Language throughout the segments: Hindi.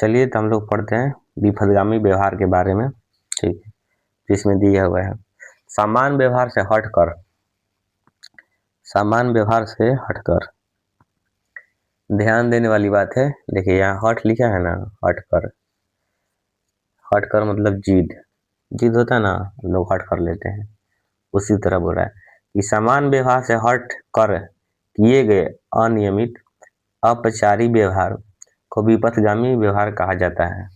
चलिए तो हम लोग पढ़ते हैं विपथगामी व्यवहार के बारे में। ठीक है, जिसमें दिया हुआ है सामान्य व्यवहार से हटकर, सामान्य व्यवहार से हटकर। ध्यान देने वाली बात है, देखिए यहाँ हट लिखा है ना, हटकर। हटकर मतलब जिद, जिद होता है ना, लोग हट कर लेते हैं, उसी तरह बोल रहा है कि सामान्य व्यवहार से हट कर किए गए अनियमित अपचारी व्यवहार को विपथगामी व्यवहार कहा जाता है।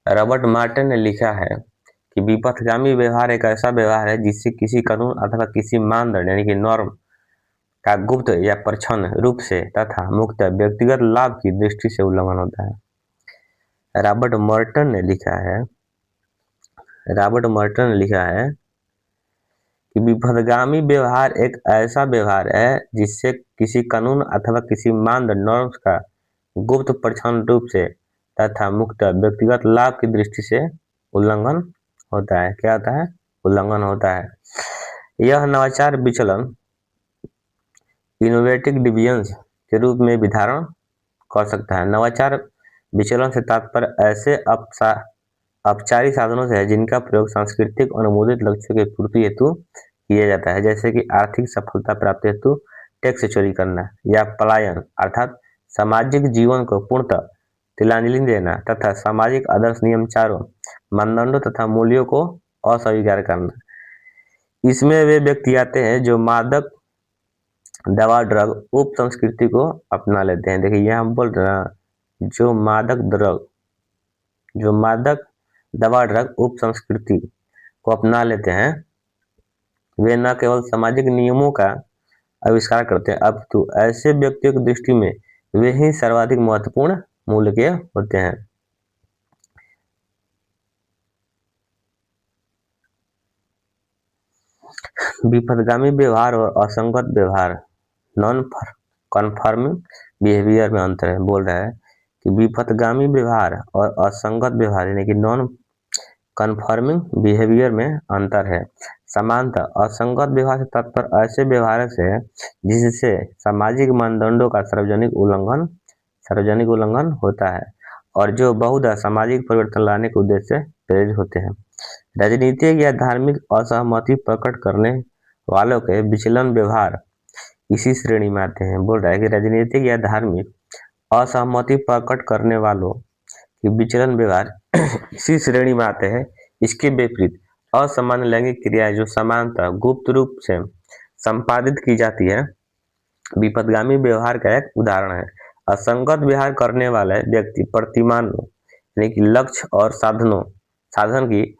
रॉबर्ट मार्टिन ने लिखा है कि विपथगामी व्यवहार एक ऐसा व्यवहार है जिससे किसी कानून अथवा किसी मानदंड यानी कि नॉर्म का गुप्त या प्रच्छन्न रूप से तथा मुक्त व्यक्तिगत लाभ की दृष्टि से उल्लंघन होता है। रॉबर्ट मर्टन ने लिखा है, रॉबर्ट मर्टन ने लिखा है कि विपथगामी व्यवहार एक ऐसा व्यवहार है जिससे किसी कानून अथवा किसी मानदंड नॉर्म्स का गुप्त प्रच्छन्न रूप से तथा मुक्त व्यक्तिगत लाभ की दृष्टि से उल्लंघन होता है। क्या होता है? उल्लंघन होता है। यह नवाचार विचलन इनोवेटिव डिविएंस के रूप में भी धारण कर सकता है। नवाचार विचलन से तात्पर्य ऐसे औपचारिक साधनों से है जिनका प्रयोग सांस्कृतिक अनुमोदित लक्ष्यों की पूर्ति हेतु किया जाता है, जैसे कि आर्थिक सफलता प्राप्ति हेतु टैक्स चोरी करना या पलायन अर्थात सामाजिक जीवन को पूर्णतः तिलांजलि देना तथा सामाजिक आदर्श नियम चारों मानदंडों तथा मूल्यों को अस्वीकार करना। इसमें वे व्यक्ति आते हैं जो मादक दवा ड्रग उप संस्कृति को अपना लेते हैं। देखिए यहाँ हम बोल रहे हैं जो मादक दवा ड्रग उप संस्कृति को अपना लेते हैं, वे न केवल सामाजिक नियमों का आविष्कार करते हैं अपितु ऐसे व्यक्तियों की दृष्टि में वे ही सर्वाधिक महत्वपूर्ण मूल्य के होते हैं। विपथगामी व्यवहार और असंगत व्यवहार नॉन कन्फर्मिंग बिहेवियर में अंतर है। बोल रहा है कि विपथगामी व्यवहार और असंगत व्यवहार यानी कि नॉन कन्फर्मिंग बिहेवियर में अंतर है। समानतः असंगत व्यवहार से तात्पर्य ऐसे व्यवहार से है जिससे सामाजिक मानदंडों का सार्वजनिक उल्लंघन होता है और जो बहुधा सामाजिक परिवर्तन लाने के उद्देश्य से प्रेरित होते हैं। राजनीतिक या धार्मिक असहमति प्रकट करने वालों के विचलन व्यवहार इसी श्रेणी में आते हैं। बोल रहा है कि राजनीतिक या धार्मिक असहमति प्रकट करने वालों के विचलन व्यवहार इसी श्रेणी में आते हैं। इसके विपरीत असामान्य लैंगिक क्रियाएं जो समानतः गुप्त रूप से संपादित की जाती है विपथगामी व्यवहार का एक उदाहरण है। असंगत व्यवहार करने वाले व्यक्ति प्रतिमानों यानी कि लक्ष्य और साधन की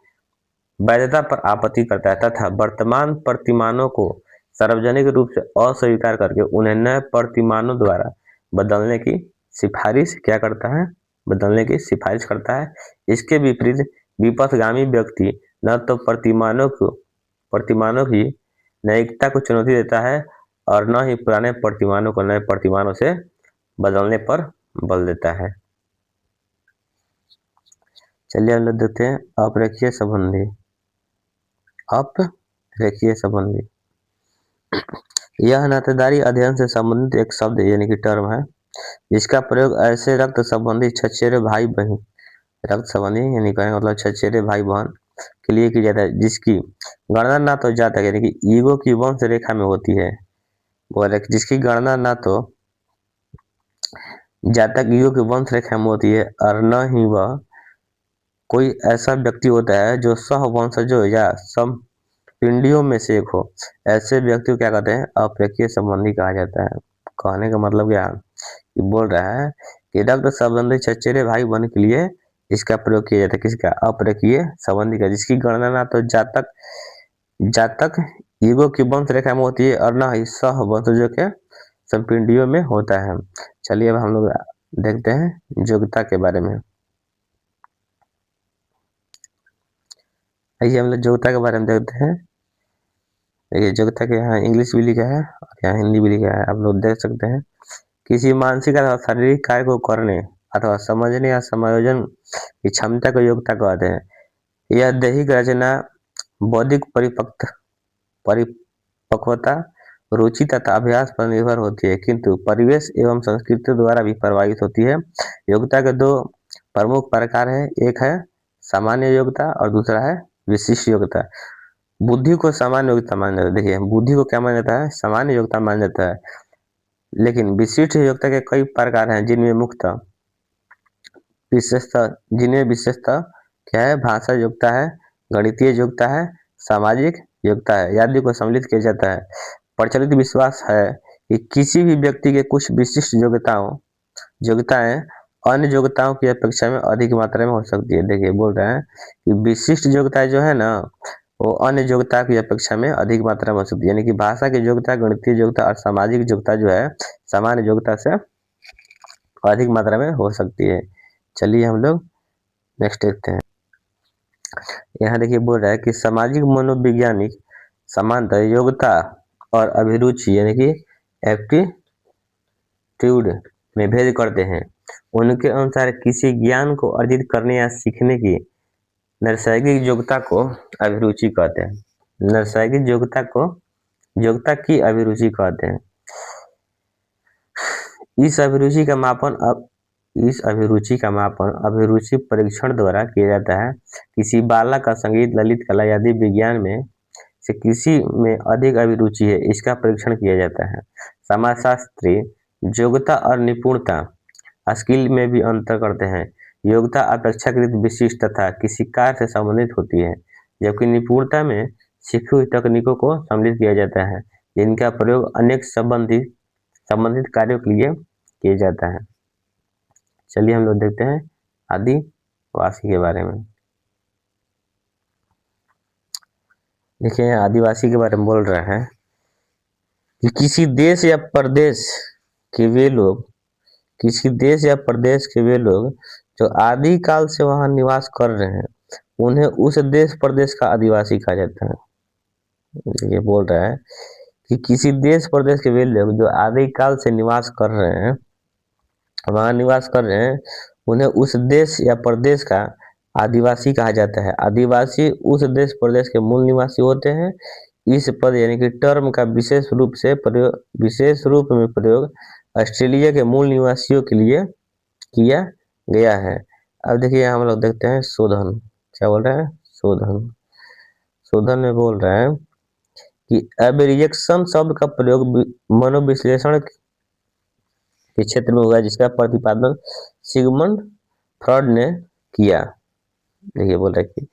वैधता पर आपत्ति करता है तथा वर्तमान प्रतिमानों को सार्वजनिक रूप से अस्वीकार करके उन्हें नए प्रतिमानों द्वारा बदलने की सिफारिश करता है। इसके विपरीत विपथगामी व्यक्ति न तो प्रतिमानों की नैतिकता को चुनौती देता है और न ही पुराने प्रतिमानों को नए प्रतिमानों से बदलने पर बल देता है। चलिए हम लोग देखते हैं अपरेखीय संबंधी। यह नातेदारी अध्ययन से संबंधित एक शब्द यानी कि टर्म है जिसका प्रयोग ऐसे रक्त संबंधी छचेरे भाई बहन रक्त संबंधी यानी कहने मतलब छचेरे भाई बहन के लिए की जाता है जिसकी गणना ना तो जातक यानी कि ईगो की वंश रेखा में होती है। बोले जिसकी गणना ना तो जातक ईगो की वंश रेखा में होती है और न ही वह कोई ऐसा व्यक्ति होता है जो सहवंशजों या पिंडियों में से एक हो। ऐसे व्यक्ति को क्या कहते हैं? अपरेखीय संबंधी कहा जाता है। कहने का मतलब क्या कि बोल रहा है कि रक्त संबंधी चचेरे भाई बहन के लिए इसका प्रयोग किया जाता है। किसका? अपरेखीय संबंधी का, जिसकी गणना ना तो जातक ईगो की वंश रेखा में होती है और न ही सहवंशजों के संपिंडियों में होता है। चलिए अब हम लोग देखते हैं योग्यता के बारे में। आइए हम लोग योग्यता के बारे में देखते हैं। देखिए योग्यता के यहाँ इंग्लिश भी लिखा है और यहाँ हिंदी भी लिखा है, आप लोग देख सकते हैं। किसी मानसिक अथवा शारीरिक कार्य को करने अथवा समझने या समायोजन की क्षमता को योग्यता कहते हैं। यह दैहिक रचना, बौद्धिक परिपक्वता, रुचि तथा अभ्यास पर निर्भर होती है किंतु परिवेश एवं संस्कृति द्वारा भी प्रभावित होती है। योग्यता के दो प्रमुख प्रकार है, एक है सामान्य योग्यता और दूसरा है विशिष्ट योग्यता। बुद्धि को सामान्य योग्यता माना जाता है। देखिए बुद्धि को क्या माना जाता है, सामान्य योग्यता माना जाता है, लेकिन विशिष्ट योग्यता के कई प्रकार हैं जिनमें मुख्यतः विशेषता क्या है, भाषा योग्यता है, गणितीय योग्यता है, सामाजिक योग्यता है आदि को सम्मिलित किया जाता है। प्रचलित विश्वास है कि किसी भी व्यक्ति के कुछ विशिष्ट योग्यताएं अन्य योग्यताओं की अपेक्षा में अधिक मात्रा में हो सकती है। देखिए बोल रहे हैं कि विशिष्ट योग्यताएं जो है ना वो अन्य योग्यता की अपेक्षा में अधिक मात्रा में हो सकती है, यानी कि भाषा की योग्यता, गणितीय योग्यता और सामाजिक योग्यता जो है सामान्य योग्यता से अधिक मात्रा में हो सकती है। चलिए हम लोग नेक्स्ट देखते हैं। यहाँ देखिए बोल रहा है कि सामाजिक मनोवैज्ञानिक समानता योग्यता और अभिरुचि यानी कि एप्टीट्यूड में भेद करते हैं। उनके अनुसार किसी ज्ञान को अर्जित करने या सीखने की नैसर्गिक योग्यता को अभिरुचि कहते हैं। नैसर्गिक योग्यता की अभिरुचि कहते हैं। इस अभिरुचि अभिरुचि परीक्षण द्वारा किया जाता है। किसी बालक का संगीत, ललित कला आदि विज्ञान में से किसी में अधिक अभिरुचि है, इसका परीक्षण किया जाता है। समाजशास्त्री योग्यता और निपुणता स्किल में भी अंतर करते हैं। योग्यता अपेक्षाकृत विशिष्ट तथा किसी कार्य से संबंधित होती है, जबकि निपुणता में सीखी हुई तकनीकों को सम्मिलित किया जाता है, जिनका प्रयोग अनेक संबंधित कार्यों के लिए किया जाता है। चलिए हम लोग देखते हैं आदिवासी के बारे में। देखिए आदिवासी के बारे में बोल रहा है कि किसी देश या प्रदेश के वे लोग जो आदि काल से वहां निवास कर रहे हैं, उन्हें उस देश प्रदेश का आदिवासी कहा जाता है। ये बोल रहा है कि किसी देश प्रदेश के वे लोग जो आदि काल से वहां निवास कर रहे हैं, उन्हें उस देश या प्रदेश का आदिवासी कहा जाता है। आदिवासी उस देश प्रदेश के मूल निवासी होते हैं। इस पद यानी कि टर्म का विशेष रूप में प्रयोग ऑस्ट्रेलिया के मूल निवासियों के लिए किया गया है। अब देखिए हम लोग देखते हैं शोधन। क्या बोल रहा है, शोधन में बोल रहा है कि एब्रिएक्शन शब्द का प्रयोग मनोविश्लेषण के क्षेत्र में हुआ, जिसका प्रतिपादन सिगमंड फ्रॉइड ने किया। देखिए बोल रहा है कि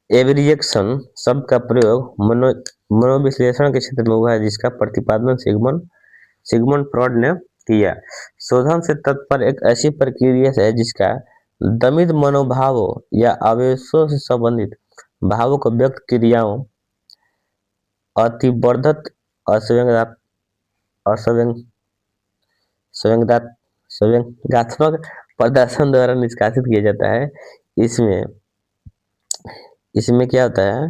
एब्रिएक्शन शब्द का प्रयोग मनोविश्लेषण के क्षेत्र में हुआ है, जिसका प्रतिपादन सिगमंड फ्रॉइड ने किया। शोधन से तात्पर्य एक ऐसी प्रक्रिया है जिसका दमित मनोभावों या आवेशों से संबंधित भावों को व्यक्त क्रियाओं, अतिवर्धत संवेगात्मक प्रदर्शन द्वारा निष्कासित किया जाता है। इसमें क्या होता है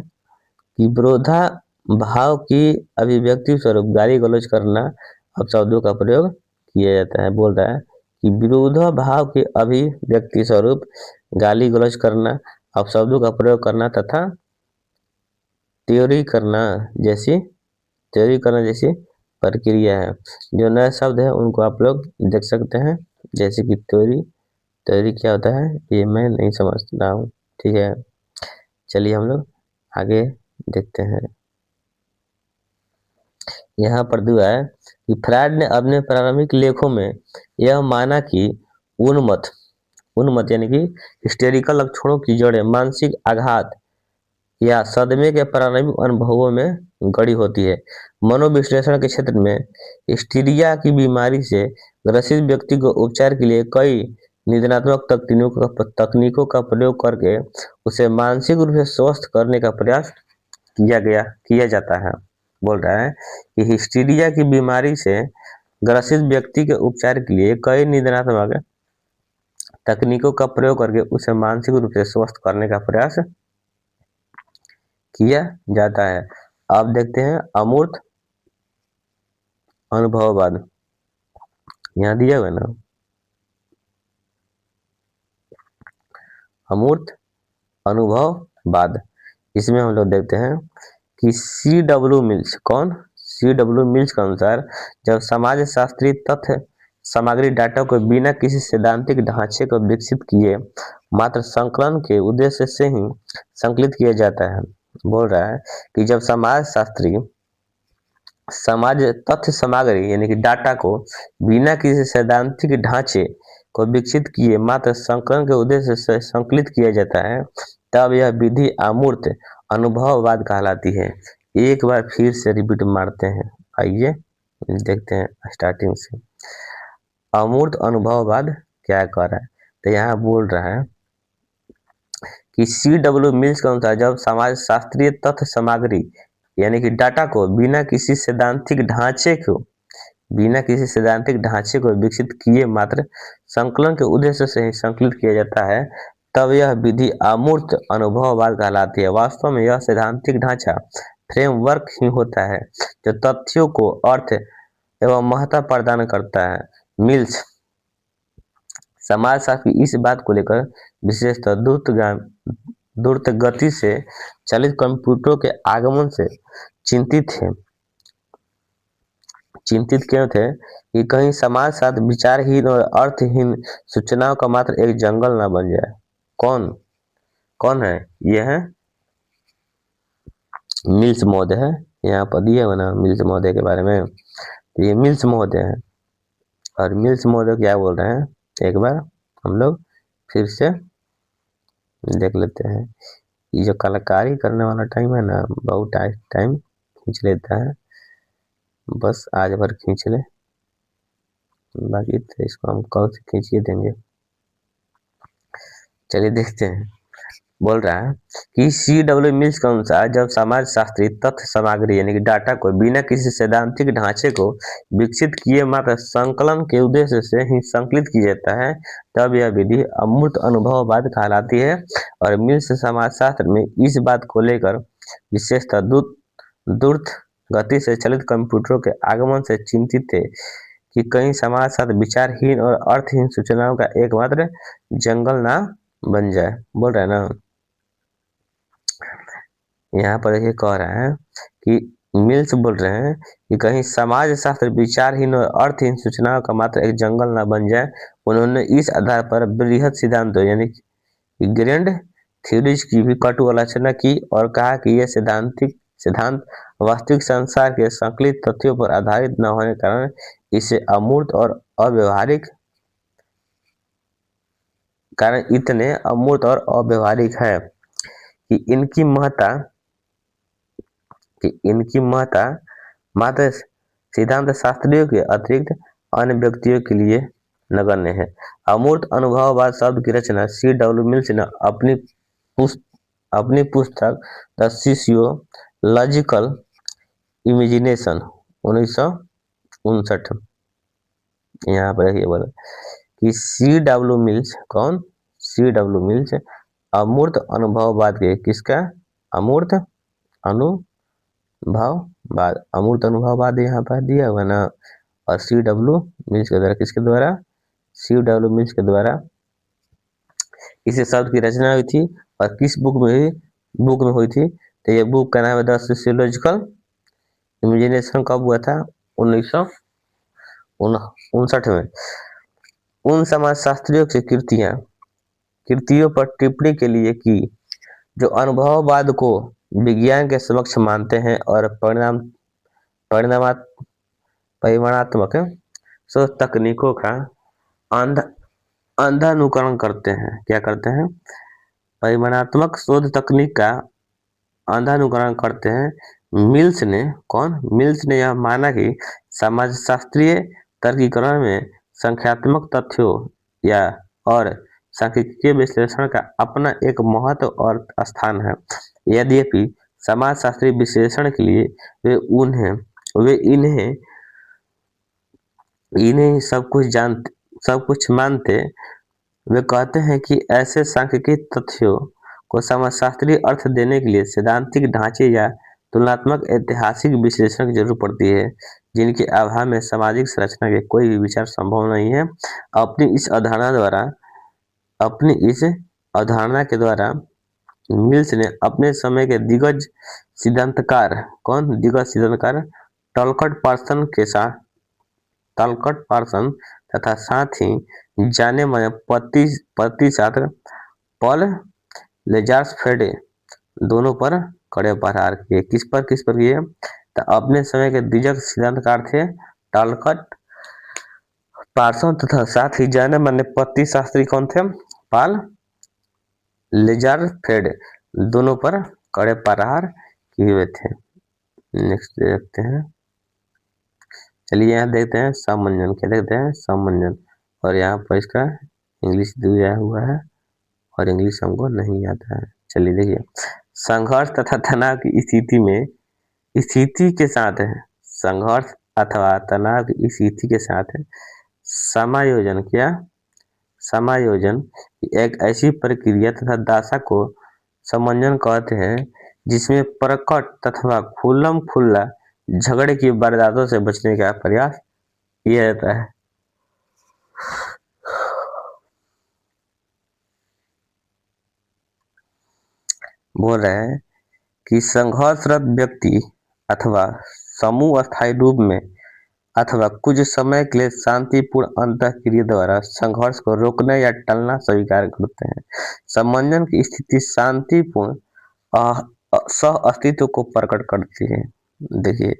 कि विरोधाभाव की अभिव्यक्ति स्वरूप गाली गलौज करना अब शब्दों का प्रयोग किया जाता है। बोल रहा है कि विरोधाभाव की अभिव्यक्ति स्वरूप गाली गलौज करना अब शब्दों का प्रयोग करना तथा थ्योरी करना जैसी प्रक्रिया है। जो नए शब्द है उनको आप लोग देख सकते हैं, जैसे कि थ्योरी क्या होता है ये मैं नहीं समझता हूँ, ठीक है। चलिए हम लोग आगे देखते हैं। यहाँ पर दिया है कि फ्रायड ने अपने प्रारंभिक लेखों में यह माना कि उन्मत्त यानी कि हिस्टेरिकल लक्षणों की जड़ें मानसिक आघात या सदमे के प्रारंभिक अनुभवों में गड़ी होती है। मनोविश्लेषण के क्षेत्र में हिस्टीरिया की बीमारी से ग्रसित व्यक्ति को उपचार के लिए कई निदानात्मक तकनीकों का प्रयोग करके उसे मानसिक रूप से स्वस्थ करने का प्रयास किया जाता है। बोल रहा है कि हिस्टीरिया की बीमारी से ग्रसित व्यक्ति के उपचार के लिए कई निदानात्मक तकनीकों का प्रयोग करके उसे मानसिक रूप से स्वस्थ करने का प्रयास किया जाता है। अब देखते हैं अमूर्त अनुभववाद। यहाँ दिया हुआ ना अमूर्त अनुभववाद, इसमें हम लोग देखते हैं कि C.W. मिल्स के अनुसार जब समाज शास्त्री तथ्य सामग्री डाटा को बिना किसी सैद्धांतिक ढांचे को विकसित किए मात्र संकलन के उद्देश्य से ही संकलित किया जाता है। बोल रहा है कि जब समाज शास्त्री समाज तथ्य सामग्री यानी कि डाटा को बिना किसी सैद्धांतिक ढांचे को विकसित किए मात्र संकलन के उद्देश्य से संकलित किया जाता है, तब यह विधि अमूर्त अनुभववाद कहलाती है। एक बार फिर से रिपीट मारते हैं, आइए देखते हैं स्टार्टिंग से। अमूर्त अनुभववाद क्या कह रहा है, तो यहाँ बोल रहा है कि C.W. मिल्स के अनुसार जब समाज शास्त्रीय तथ्य सामग्री यानी कि डाटा को बिना किसी सैद्धांतिक ढांचे को विकसित किए मात्र संकलन के उद्देश्य से ही संकलित किया जाता है, तब यह विधि अमूर्त अनुभववाद कहलाती है। वास्तव में यह सैद्धांतिक ढांचा फ्रेमवर्क ही होता है जो तथ्यों को अर्थ एवं महत्ता प्रदान करता है। मिल्स समाजशास्त्री इस बात को लेकर विशेषतः द्रुत गति से चलित कंप्यूटरों के आगमन से चिंतित क्यों थे कि कहीं समाज साथ विचारहीन और अर्थहीन सूचनाओं का मात्र एक जंगल न बन जाए। कौन है? यह है मिल्स महोदय है, यहाँ पर दिया हुआ ना मिल्स महोदय के बारे में। तो ये मिल्स महोदय है और मिल्स महोदय क्या बोल रहे हैं एक बार हम लोग फिर से देख लेते हैं। ये जो कलाकारी करने वाला टाइम है ना, बहुत टाइम खींच लेता है, बस आज भर खींच ले, बाकी तो इसको हम कल से खींचिए देंगे। चलिए देखते हैं। बोल रहा है कि C.W. मिल्स के अनुसार जब समाज शास्त्री तथ्य सामग्री यानी कि डाटा को बिना किसी सैद्धांतिक ढांचे को विकसित किए मात्र संकलन के उद्देश्य से ही संकलित किया जाता है, तब यह विधि अमूर्त अनुभववाद कहलाती है। और मिल्स समाजशास्त्र में इस बात को लेकर विशेषतः द्रुत गति से चलित कंप्यूटरों के आगमन से चिंतित थे कि कहीं समाज साथ विचारहीन और अर्थहीन सूचनाओं का एकमात्र जंगल ना बन जाए। बोल रहा है ना, यहाँ पर ये कह रहा है कि मिल्स बोल रहे हैं कि कहीं समाज शास्त्र विचारहीन और अर्थहीन सूचनाओं का मात्र एक जंगल ना बन जाए। उन्होंने इस आधार पर बृहद सिद्धांतों यानी ग्रैंड थ्योरीज की भी कटु आलोचना की और कहा कि यह सिद्धांत वास्तविक संसार के संकलित तथ्यों पर आधारित न होने के कारण इसे अमूर्त और अव्यवहारिक है कि इनकी महत्ता मात्र सिद्धांत शास्त्रियों के अतिरिक्त अन्य व्यक्तियों के लिए नगण्य है। अमूर्त अनुभववाद शब्द की रचना C.W. मिल्स ने अपनी पुस्तक द सोशियोलॉजिकल इमेजिनेशन 1959 यहाँ पर ये बोला कि C.W. मिल्स कौन? C.W. मिल्स अमूर्त अनुभववाद के किसका अमूर्त अनुभववाद यहाँ पर दिया हुआ ना, और C.W. मिल्स के द्वारा किसके द्वारा? C.W. मिल्स के द्वारा इस शब्द की रचना हुई थी और किस बुक में हुई थी? तो ये बुक का नाम है द सोशियोलॉजिकल इमेजिनेशन। कब हुआ था? 1959 में। उन समाजशास्त्रियों की कृतियों पर टिप्पणी के लिए की जो अनुभववाद को विज्ञान के समक्ष मानते हैं और परिमाणात्मक शोध तकनीकों का अंधानुकरण करते हैं। क्या करते हैं? परिमाणात्मक शोध तकनीक का अंधानुकरण करते हैं। मिल्स ने यह माना कि समाजशास्त्रीय तर्कीकरण में संख्यात्मक तथ्यों और सांख्यिकीय विश्लेषण का अपना एक महत्व और स्थान है। यद्यपि समाजशास्त्रीय विश्लेषण के लिए वे इन्हें सब कुछ मानते, वे कहते हैं कि ऐसे सांख्यिकीय तथ्यों को समाजशास्त्रीय अर्थ देने के लिए सैद्धांतिक ढांचे या तुलनात्मक ऐतिहासिक विश्लेषण की जरूरत पड़ती है, जिनके अभाव में सामाजिक संरचना के कोई भी विचार संभव नहीं है। अपनी इस अवधारणा के द्वारा मिल्स ने अपने समय के दिग्गज सिद्धांतकार टलकट पार्सन तथा साथ ही जाने माने पति छात्र पॉल लेजार्सफेल्ड दोनों पर कड़े प्रहार किए। किस पर किए? तो अपने समय के दिग्गज सिद्धांतकार थे टालकट पार्सन तथा साथ ही जाने माने पति शास्त्री कौन थे? पॉल लेजार्सफेल्ड दोनों पर कड़े प्रहार किए हुए थे। नेक्स्ट देखते हैं, चलिए यहाँ देखते हैं सामंजन। क्या देखते हैं? सामंजन। और यहाँ पर इसका इंग्लिश दिया हुआ है और इंग्लिश हमको नहीं आता है। चलिए देखिए, संघर्ष तथा तनाव की स्थिति के साथ है संघर्ष अथवा तनाव की स्थिति के साथ है समायोजन। क्या? समायोजन एक ऐसी प्रक्रिया तथा दशा को समंजन कहते हैं जिसमें प्रकट तथा खुल्लम खुल्ला झगड़े की वारदातों से बचने का प्रयास किया जाता है। बोल रहे हैं कि संघर्षरत व्यक्ति अथवा समूह अस्थायी रूप में अथवा कुछ समय के लिए शांतिपूर्ण अंतःक्रिया द्वारा संघर्ष को रोकने या टलना स्वीकार करते हैं। समंजन की स्थिति शांतिपूर्ण सह अस्तित्व को प्रकट करती है। देखिए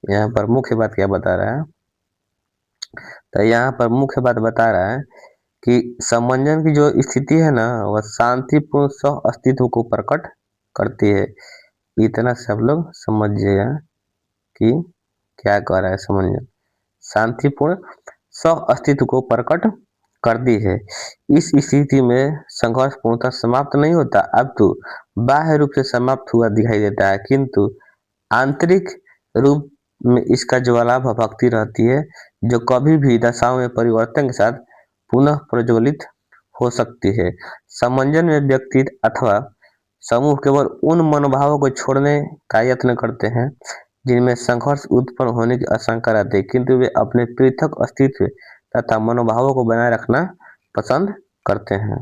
यहाँ पर मुख्य बात क्या बता रहा है? तो यहाँ पर मुख्य बात बता रहा है कि समंजन की जो स्थिति है ना, वह शांतिपूर्ण सह अस्तित्व को प्रकट करती है। इतना सब लोग समझिएगा कि क्या कह रहा है समंजन। शांतिपूर्ण सह अस्तित्व को प्रकट करती है। इस स्थिति में संघर्ष पूर्णतः समाप्त नहीं होता, अब तो बाह्य रूप से समाप्त हुआ दिखाई देता है, किंतु आंतरिक रूप में इसका ज्वाला भभकती रहती है, जो कभी भी दशाओं में परिवर्तन के साथ पुनः प्रज्वलित हो सकती है। समंजन में व्यक्ति अथवा समूह केवल उन मनोभावों को छोड़ने का यत्न करते हैं जिनमें संघर्ष उत्पन्न होने की आशंका रहती है, किंतु वे अपने पृथक अस्तित्व तथा मनोभावों को बनाए रखना पसंद करते हैं।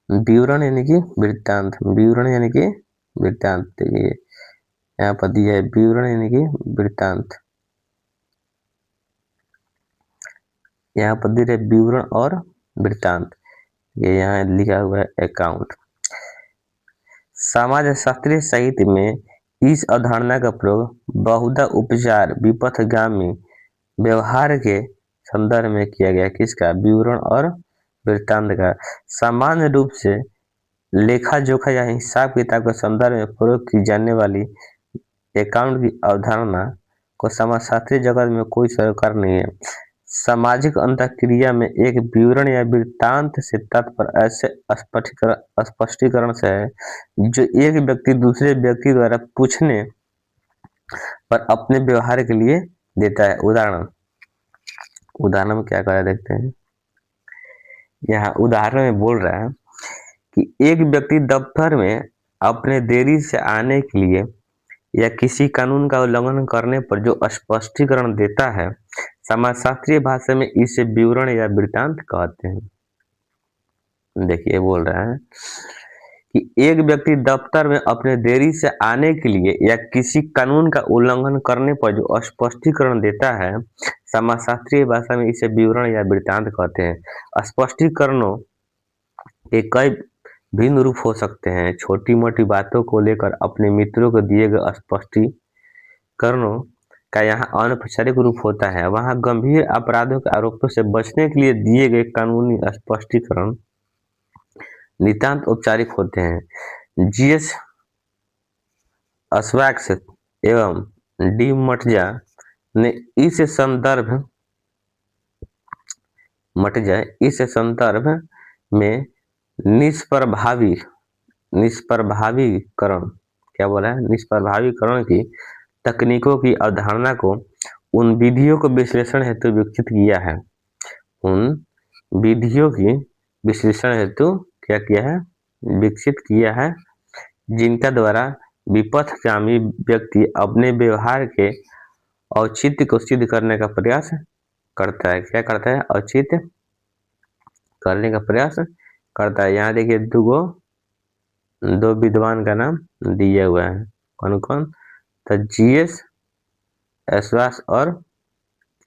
विवरण यानी कि वृत्तांत। विवरण यानी कि वृत्तांत। देखिए यहाँ पर दिया है विवरण यानी कि वृत्तांत। यहाँ पर दिया है विवरण और वृत्तांत। ये यहाँ लिखा हुआ है अकाउंट। समाज शास्त्रीय साहित्य में इस अवधारणा का प्रयोग बहुधा उपचार विपथगामी व्यवहार के संदर्भ में किया गया। किसका? विवरण और वृत्तांत का। सामान्य रूप से लेखा जोखा या हिसाब किताब के संदर्भ में प्रयोग की जाने वाली अकाउंट की अवधारणा को समाजशास्त्रीय जगत में कोई सरोकार नहीं है। सामाजिक अंतःक्रिया में एक विवरण या वृत्तांत से तात्पर्य ऐसे स्पष्टीकरण से है जो एक व्यक्ति दूसरे व्यक्ति द्वारा पूछने पर अपने व्यवहार के लिए देता है। उदाहरण में क्या कहा देखते हैं। यहाँ उदाहरण में बोल रहा है कि एक व्यक्ति दफ्तर में अपने देरी से आने के लिए या किसी कानून का उल्लंघन करने पर जो स्पष्टीकरण देता है, समाजशास्त्रीय भाषा में इसे विवरण या वृत्तांत कहते हैं। देखिए बोल रहा है कि एक व्यक्ति दफ्तर में अपने देरी से आने के लिए या किसी कानून का उल्लंघन करने पर जो स्पष्टीकरण देता है, समाजशास्त्रीय भाषा में इसे विवरण या वृत्तांत कहते हैं। स्पष्टीकरणों के कई भिन्न रूप हो सकते हैं। छोटी मोटी बातों को लेकर अपने मित्रों को दिए गए स्पष्टीकरणों का यहाँ अनौपचारिक रूप होता है। वहाँ गंभीर अपराधों के आरोपों से बचने के लिए दिए गए कानूनी स्पष्टीकरण नितांत औपचारिक होते हैं। जीएस अस्वैक्स एवं डी मटजा ने इस संदर्भ में निष्प्रभावीकरण क्या बोला है? निष्प्रभावीकरण की तकनीकों की अवधारणा को उन विधियों को विश्लेषण हेतु विकसित किया है। उन विधियों की विश्लेषण हेतु क्या किया है? विकसित किया है, जिनका द्वारा विपथगामी व्यक्ति अपने व्यवहार के औचित्य को सिद्ध करने का प्रयास करता है। क्या करता है? औचित्य करने का प्रयास करता है। यहाँ देखिए दो विद्वान का नाम दिया हुआ है। कौन तो जीएस एस्वास और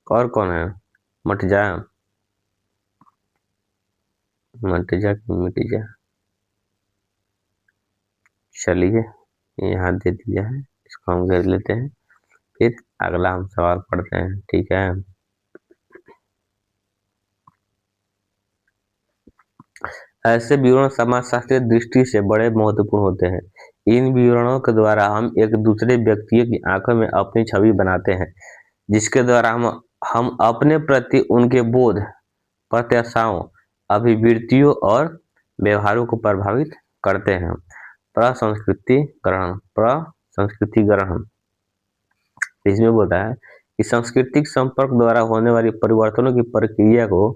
कौन है? मट जा, मट जा कि मिट जा। चलिए यहाँ दे दिया है, इसको हम घेर लेते हैं। फिर अगला हम सवाल पढ़ते हैं, ठीक है। ऐसे विवरण समाजशास्त्रीय दृष्टि से बड़े महत्वपूर्ण होते हैं। इन विवरणों के द्वारा हम एक दूसरे व्यक्तियों की आंखों में अपनी छवि बनाते हैं, जिसके द्वारा हम अपने प्रति उनके बोध, प्रत्याशाओं, अभिवृत्तियों और व्यवहारों को प्रभावित करते हैं। प्रसंस्कृति ग्रहण इसमें बोलता है कि सांस्कृतिक संपर्क द्वारा होने वाली परिवर्तनों की प्रक्रिया को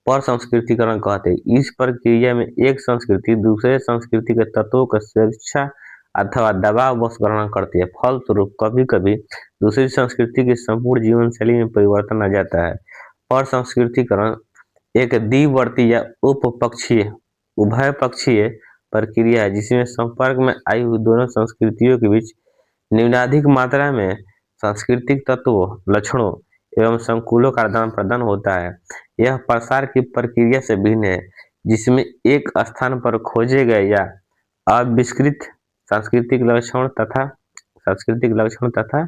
प्रसंस्कृतिकरण कहते हैं। इस प्रक्रिया में एक संस्कृति दूसरे संस्कृति के तत्वों का स्वेच्छा अथवा दबाववश ग्रहण करती है। फलस्वरूप कभी कभी दूसरी संस्कृति की संपूर्ण जीवन शैली में परिवर्तन आ जाता है। प्रसंस्कृतिकरण एक द्विवर्ती या उभय पक्षीय प्रक्रिया है, जिसमें संपर्क में आई हुई दोनों संस्कृतियों के बीच निम्नाधिक मात्रा में सांस्कृतिक तत्वों, लक्षणों एवं संकुलों का आदान प्रदान होता है। यह प्रसार की प्रक्रिया से भिन्न है, जिसमें एक स्थान पर खोजे गए या अविष्कृत सांस्कृतिक लक्षण तथा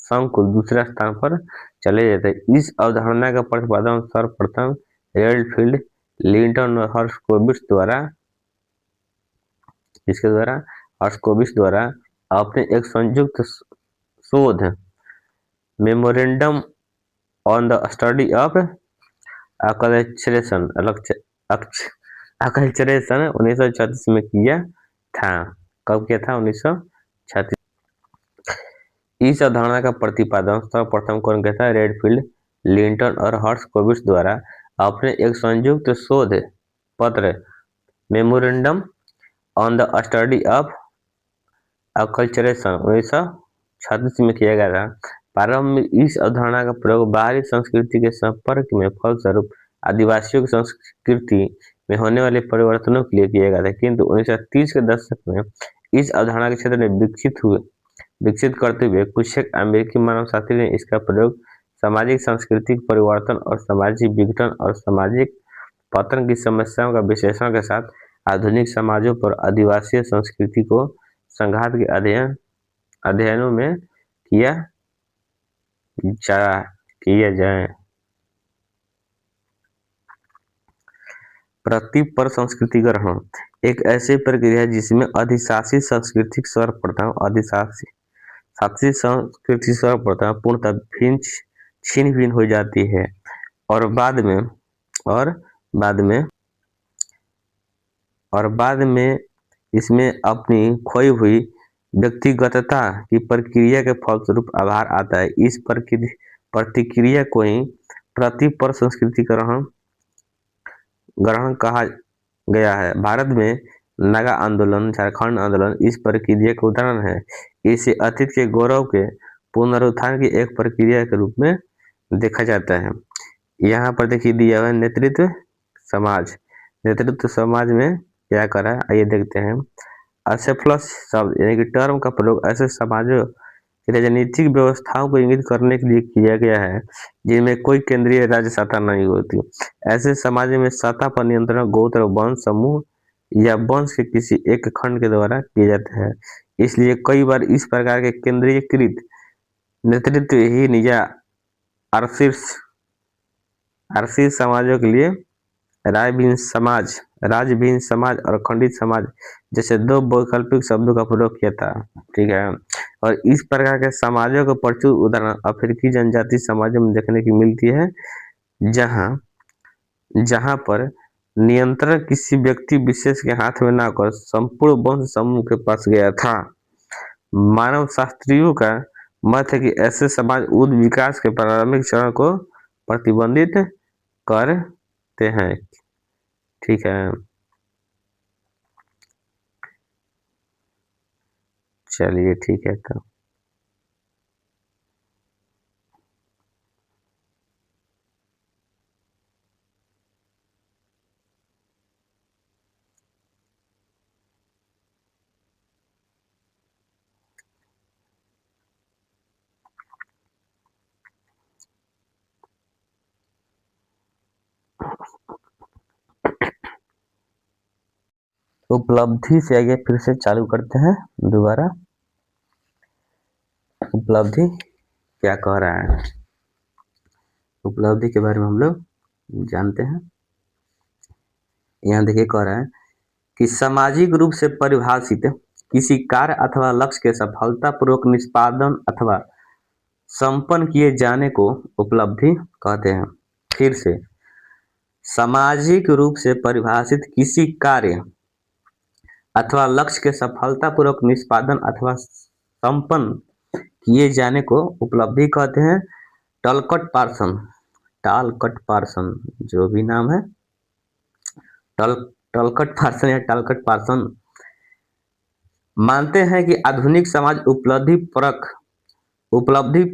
संकुल दूसरे स्थान पर चले जाते हैं। इस अवधारणा का प्रतिपादन सर्वप्रथम रेडफील्ड, लिंटन और हर्स्कोविट्ज द्वारा अपने एक संयुक्त शोध memorandum on the study of acculturation 1936 में किया था। कब किया था? 1936। इस अवधारणा का प्रतिपादन सर्वप्रथम कौन किया था? रेडफील्ड, लिंटन और हर्स्कोविट्ज द्वारा अपने एक संयुक्त शोध पत्र memorandum on the study of acculturation 1936 में किया गया था। प्रारंभ में इस अवधारणा का प्रयोग बाहरी संस्कृति के संपर्क में फलस्वरूप आदिवासियों की संस्कृति में होने वाले परिवर्तनों के लिए किया गया था, किंतु 1930 के दशक में इस अवधारणा के क्षेत्र में विकसित करते हुए कुछ एक अमेरिकी मानवशास्त्री ने इसका प्रयोग सामाजिक सांस्कृतिक परिवर्तन और सामाजिक विघटन और सामाजिक पतन की समस्याओं का विश्लेषण के साथ आधुनिक समाजों पर आदिवासी संस्कृति को संघात के अध्ययनों में किया जाए। प्रसंस्कृति ग्रहण एक ऐसी प्रक्रिया है जिसमें अधिशासी सांस्कृतिक सर्वप्रथम पूर्णतः छिन्न भिन्न हो जाती है और बाद में इसमें अपनी खोई हुई व्यक्तिगतता की प्रक्रिया के फलस्वरूप आभार आता है। इस प्रतिक्रिया को ही प्रसंस्कृति ग्रहण कहा गया है। भारत में नागा आंदोलन, झारखंड आंदोलन इस प्रक्रिया का उदाहरण है। इसे अतीत के गौरव के पुनरुत्थान की एक प्रक्रिया के रूप में देखा जाता है। यहाँ पर देखिए दिया हुआ नेतृत्व समाज में क्या करा, आइए देखते हैं। असेफ्लस शब्द यानी कि टर्म का प्रयोग ऐसे समाजों की राजनीतिक व्यवस्थाओं को इंगित करने के लिए किया गया है जिनमें कोई केंद्रीय राज्य सत्ता नहीं होती। ऐसे समाज में सत्ता पर नियंत्रण गोत्र, वंश समूह या वंश के किसी एक खंड के द्वारा किया जाता है। इसलिए कई बार इस प्रकार के केंद्रीयकृत नेतृत्व ही निजा आरसीय समाजों के लिए राजभिन्न समाज और खंडित समाज जैसे दो वैकल्पिक शब्दों का प्रयोग किया था, ठीक है। और इस प्रकार के समाजों का प्रचुर उदाहरण अफ्रीकी जनजाति समाजों में देखने की मिलती है, जहां पर नियंत्रण किसी व्यक्ति विशेष के हाथ में न कर संपूर्ण वंश समूह के पास गया था। मानव शास्त्रियों का मत है कि ऐसे समाज उच्च विकास के प्रारंभिक चरण को प्रतिबंधित करते हैं, ठीक है। चलिए ठीक है। तो उपलब्धि से आगे फिर से चालू करते हैं दोबारा। उपलब्धि क्या कह रहा है, उपलब्धि के बारे में हम लोग जानते हैं। यहाँ देखिए कह रहा है कि सामाजिक रूप से परिभाषित किसी कार्य अथवा लक्ष्य के सफलतापूर्वक निष्पादन अथवा संपन्न किए जाने को उपलब्धि कहते हैं। फिर से, सामाजिक रूप से परिभाषित किसी कार्य अथवा लक्ष्य के सफलतापूर्वक निष्पादन अथवा संपन्न किए जाने को उपलब्धि कहते हैं। टालकट पार्सन जो भी नाम है, टलकट पार्सन या टालकट पार्सन मानते हैं कि आधुनिक समाज उपलब्धि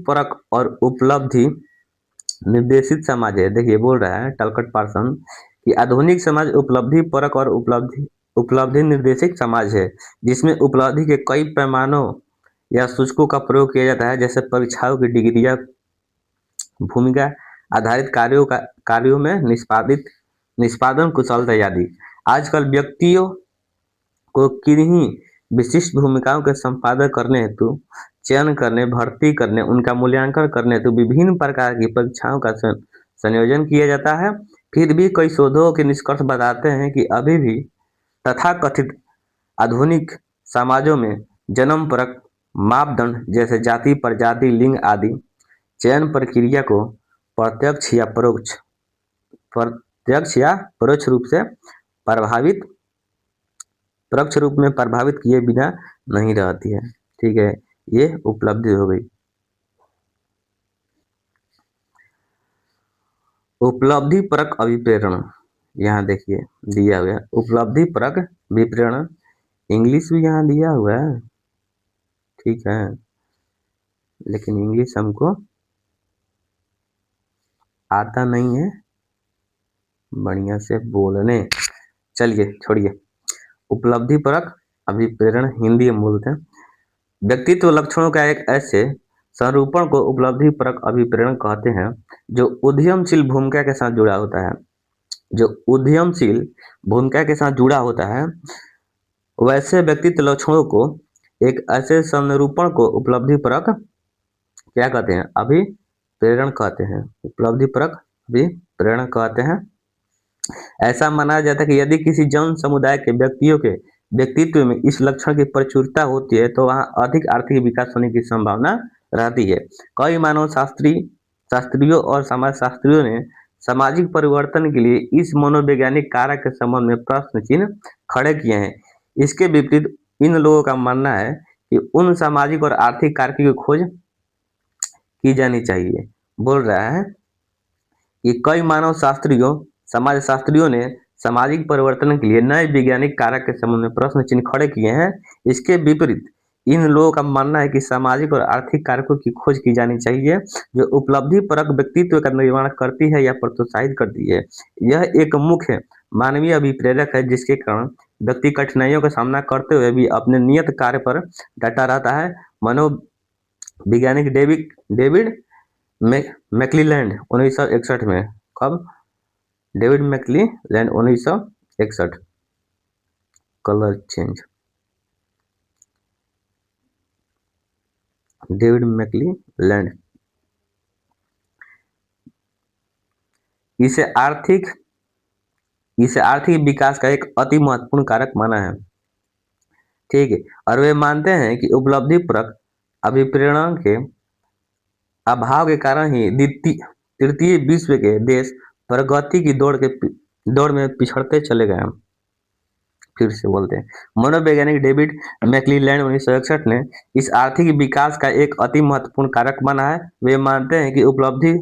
परक और उपलब्धि निर्देशित समाज है। देखिए बोल रहा है टलकट पार्सन कि आधुनिक समाज उपलब्धि परक और उपलब्धि निर्देशित समाज है, जिसमें उपलब्धि के कई पैमानों या सूचकों का प्रयोग किया जाता है, जैसे परीक्षाओं की डिग्रियां, भूमिका आधारित कार्यों में निष्पादन कुशलता आदि। आजकल व्यक्तियों को किन्हीं विशिष्ट भूमिकाओं के संपादन करने हेतु चयन करने, भर्ती करने, उनका मूल्यांकन करने हेतु विभिन्न प्रकार की परीक्षाओं का संयोजन किया जाता है। फिर भी कई शोधों के निष्कर्ष बताते हैं कि अभी भी तथाकथित आधुनिक समाजों में जन्म परक मापदंड जैसे जाति, प्रजाति, लिंग आदि चयन प्रक्रिया को प्रत्यक्ष या परोक्ष रूप में प्रभावित किए बिना नहीं रहती है। ठीक है, ये उपलब्धि हो गई। उपलब्धि परक अभिप्रेरण, यहाँ देखिए दिया हुआ है उपलब्धि परक विप्रेरण, इंग्लिश भी यहाँ दिया हुआ है। ठीक है, लेकिन इंग्लिश हमको आता नहीं है बढ़िया से बोलने। चलिए छोड़िए, उपलब्धि परक अभिप्रेरण हिंदी में बोलते हैं। व्यक्तित्व लक्षणों का एक ऐसे संरूपण को उपलब्धि परक अभिप्रेरण कहते हैं जो उद्यमशील भूमिका के साथ जुड़ा होता है। वैसे व्यक्तित्व लक्षणों को एक ऐसे संरूपण को उपलब्धि परक क्या कहते हैं, अभिप्रेरण कहते हैं। उपलब्धि परक अभिप्रेरण कहते हैं। ऐसा माना जाता है कि यदि किसी जन समुदाय के व्यक्तियों के व्यक्तित्व में इस लक्षण की प्रचुरता होती है तो वहां अधिक आर्थिक विकास होने की संभावना रहती है। कई मानव शास्त्रियों और समाजशास्त्रियों ने सामाजिक परिवर्तन के लिए इस मनोवैज्ञानिक कारक के संबंध में प्रश्न चिन्ह खड़े किए हैं। इसके विपरीत इन लोगों का मानना है कि उन सामाजिक और आर्थिक कारकों की खोज की जानी चाहिए। बोल रहा है कि कई मानव शास्त्रियों समाजशास्त्रियों ने सामाजिक परिवर्तन के लिए नए वैज्ञानिक कारक के संबंध में प्रश्न चिन्ह खड़े किए हैं। इसके विपरीत इन लोगों का मानना है कि सामाजिक और आर्थिक कारकों की खोज की जानी चाहिए जो उपलब्धि परक व्यक्तित्व का निर्माण करती है या प्रोत्साहित करती है। यह एक मुख्य मानवीय अभिप्रेरक है जिसके कारण व्यक्ति कठिनाइयों का सामना करते हुए भी अपने नियत कार्य पर डटा रहता है। मनोवैज्ञानिक डेविड मैक्लीलैंड 1961 में, कब? डेविड मैक्लीलैंड 1961, कलर चेंज, डेविड मैक्लीलैंड इसे आर्थिक विकास का एक अति महत्वपूर्ण कारक माना है। ठीक है, और वे मानते हैं कि उपलब्धि परक अभिप्रेरण के अभाव के कारण ही तृतीय विश्व के देश प्रगति की दौड़ में पिछड़ते चले गए। फिर से बोलते हैं, मनोवैज्ञानिक डेविड मैक्लीलैंड 1961 ने इस आर्थिक विकास का एक अति महत्वपूर्ण कारक माना है। वे मानते हैं कि उपलब्धि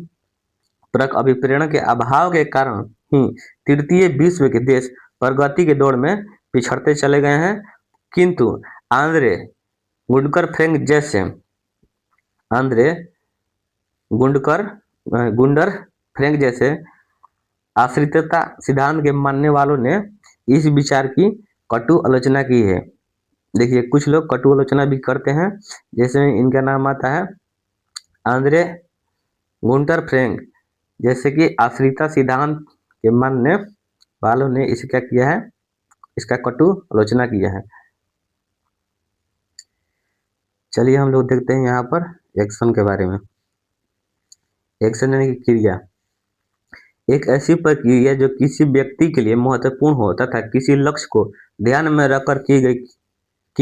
परक अभिप्रेरण के अभाव के कारण ही तृतीय विश्व के देश प्रगति के दौड़ में पिछड़ते चले गए हैं। किंतु आंद्रे गुंडर फ्रैंक जैसे आश्रितता सिद्धांत के मानने वालों ने इस विचार की कटु आलोचना की है। देखिए कुछ लोग कटु आलोचना भी करते हैं, जैसे इनका नाम आता है आंद्रे गुंटर फ्रैंक, जैसे कि आश्रितता सिद्धांत के मानने वालों ने इसे क्या किया है, इसका कटु आलोचना किया है। चलिए हम लोग देखते हैं यहाँ पर एक्शन के बारे में। एक्शन यानी कि क्रिया, एक ऐसी प्रक्रिया जो किसी व्यक्ति के लिए महत्वपूर्ण हो तथा किसी लक्ष्य को ध्यान में रखकर की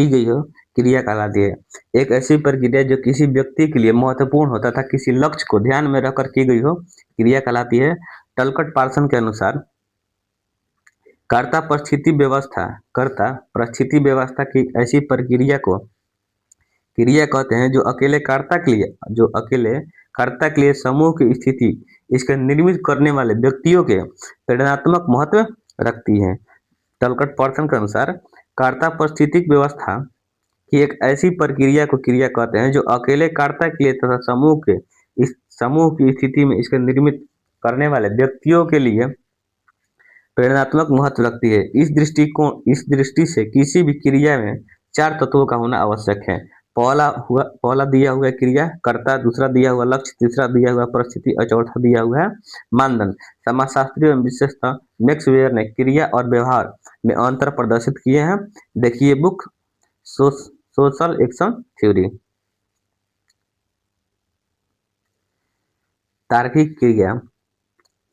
गई हो, क्रिया कहलाती है। एक ऐसी प्रक्रिया जो किसी व्यक्ति के लिए महत्वपूर्ण हो तथा किसी लक्ष्य को ध्यान में रखकर की गई हो, क्रिया कहलाती है। टलकट पार्सन के अनुसार कर्ता परिस्थिति व्यवस्था की ऐसी प्रक्रिया को क्रिया कहते हैं जो अकेले कर्ता के लिए समूह की स्थिति इसके निर्मित करने वाले व्यक्तियों के प्रेरणात्मक महत्व रखती है। टलकट पर्सन के अनुसार कर्ता परिस्थितिक व्यवस्था की एक ऐसी प्रक्रिया को क्रिया कहते हैं जो अकेले कर्ता के लिए तथा समूह की स्थिति में इसके निर्मित करने वाले व्यक्तियों के लिए प्रेरणात्मक महत्व रखती है। इस दृष्टि से किसी भी क्रिया में 4 तत्वों का होना आवश्यक है। पहला दिया हुआ क्रिया कर्ता, दूसरा दिया हुआ लक्ष्य, तीसरा दिया हुआ परिस्थिति और चौथा दिया हुआ है मानदंड। समाजशास्त्री एवं विशेषतः मैक्स वेयर ने क्रिया और व्यवहार में अंतर प्रदर्शित किए हैं। देखिए बुक सोशल एक्शन थ्योरी। तार्किक क्रिया